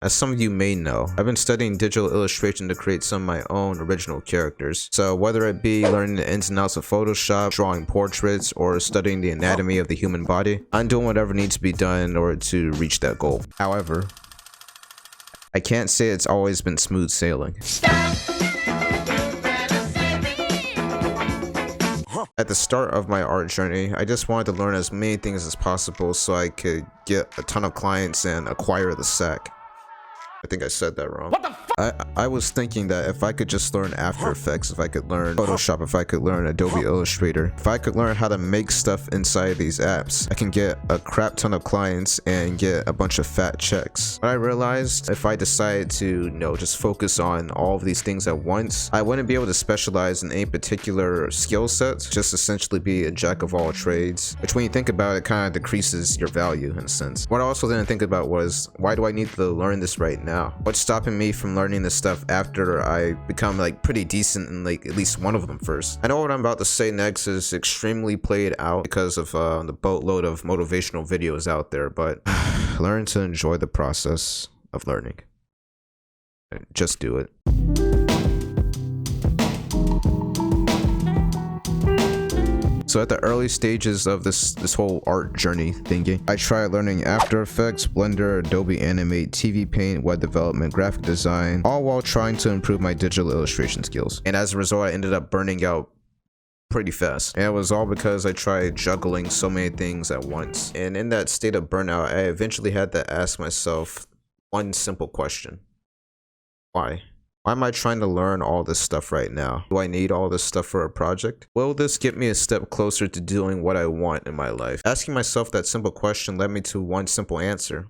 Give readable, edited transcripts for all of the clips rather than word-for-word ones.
As some of you may know, I've been studying digital illustration to create some of my own original characters. So whether it be learning the ins and outs of Photoshop, drawing portraits, or studying the anatomy of the human body, I'm doing whatever needs to be done in order to reach that goal. However, I can't say it's always been smooth sailing. At the start of my art journey, I just wanted to learn as many things as possible so I could get a ton of clients and acquire the sack. I think I said that wrong. What the fuck? I was thinking that if I could just learn After Effects, if I could learn Photoshop, if I could learn Adobe Illustrator, if I could learn how to make stuff inside these apps, I can get a crap ton of clients and get a bunch of fat checks. But I realized if I decided to, just focus on all of these things at once, I wouldn't be able to specialize in any particular skill sets, just essentially be a jack of all trades, which when you think about it, kind of decreases your value in a sense. What I also didn't think about was, why do I need to learn this right now? What's stopping me from learning this stuff after I become pretty decent in at least one of them first? I know what I'm about to say next is extremely played out because of the boatload of motivational videos out there, but learn to enjoy the process of learning. Just do it. So at the early stages of this whole art journey thingy, I tried learning After Effects, Blender, Adobe Animate, TV Paint, web development, graphic design, all while trying to improve my digital illustration skills. And as a result, I ended up burning out pretty fast. And it was all because I tried juggling so many things at once. And in that state of burnout, I eventually had to ask myself one simple question. Why? Why am I trying to learn all this stuff right now? Do I need all this stuff for a project? Will this get me a step closer to doing what I want in my life? Asking myself that simple question led me to one simple answer.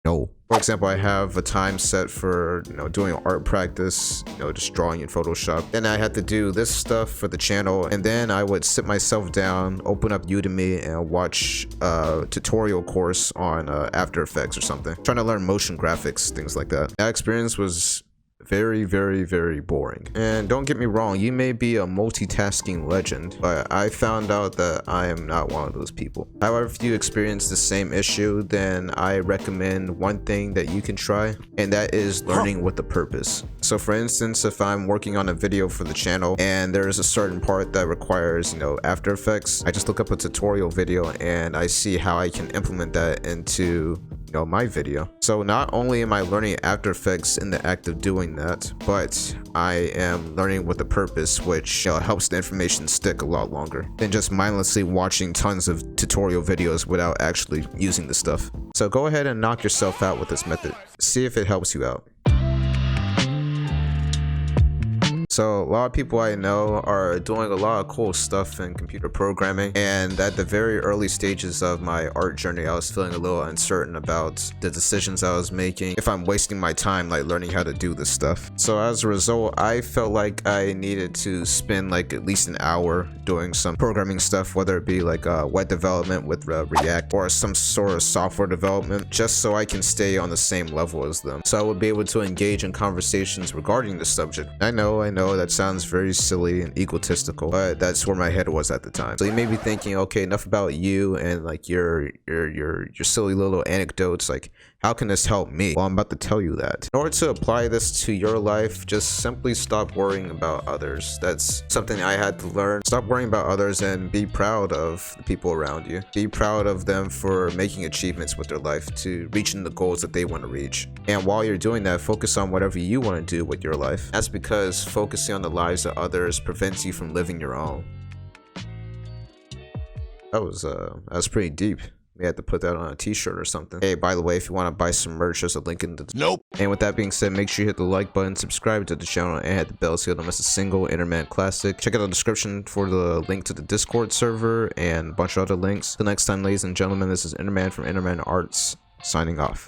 No. For example, I have a time set for, doing art practice, just drawing in Photoshop. Then I had to do this stuff for the channel, and then I would sit myself down, open up Udemy, and watch a tutorial course on After Effects or something. Trying to learn motion graphics, things like that. That experience was very, very, very boring. And don't get me wrong, you may be a multitasking legend, but I found out that I am not one of those people. However, if you experience the same issue, then I recommend one thing that you can try, and that is learning with a purpose. So for instance, if I'm working on a video for the channel and there's a certain part that requires, After Effects, I just look up a tutorial video and I see how I can implement that into my video. So not only am I learning After Effects in the act of doing that, but I am learning with a purpose, which helps the information stick a lot longer than just mindlessly watching tons of tutorial videos without actually using the stuff. So go ahead and knock yourself out with this method. See if it helps you out. So a lot of people I know are doing a lot of cool stuff in computer programming, and at the very early stages of my art journey, I was feeling a little uncertain about the decisions I was making, if I'm wasting my time learning how to do this stuff. So as a result, I felt like I needed to spend at least an hour doing some programming stuff, whether it be web development with React or some sort of software development, just so I can stay on the same level as them, so I would be able to engage in conversations regarding the subject. I know that sounds very silly and egotistical, but that's where my head was at the time. So you may be thinking, okay, enough about you and your silly little anecdotes. How can this help me? Well, I'm about to tell you that. In order to apply this to your life, just simply stop worrying about others. That's something I had to learn. Stop worrying about others and be proud of the people around you. Be proud of them for making achievements with their life to reaching the goals that they want to reach. And while you're doing that, focus on whatever you want to do with your life. That's because focusing on the lives of others prevents you from living your own. That was pretty deep. We had to put that on a t-shirt or something. Hey, by the way, if you want to buy some merch, there's a link in the... Nope. And with that being said, make sure you hit the like button, subscribe to the channel, and hit the bell so you don't miss a single Innerman classic. Check out the description for the link to the Discord server and a bunch of other links. Till next time, ladies and gentlemen, this is Innerman from Innerman Arts, signing off.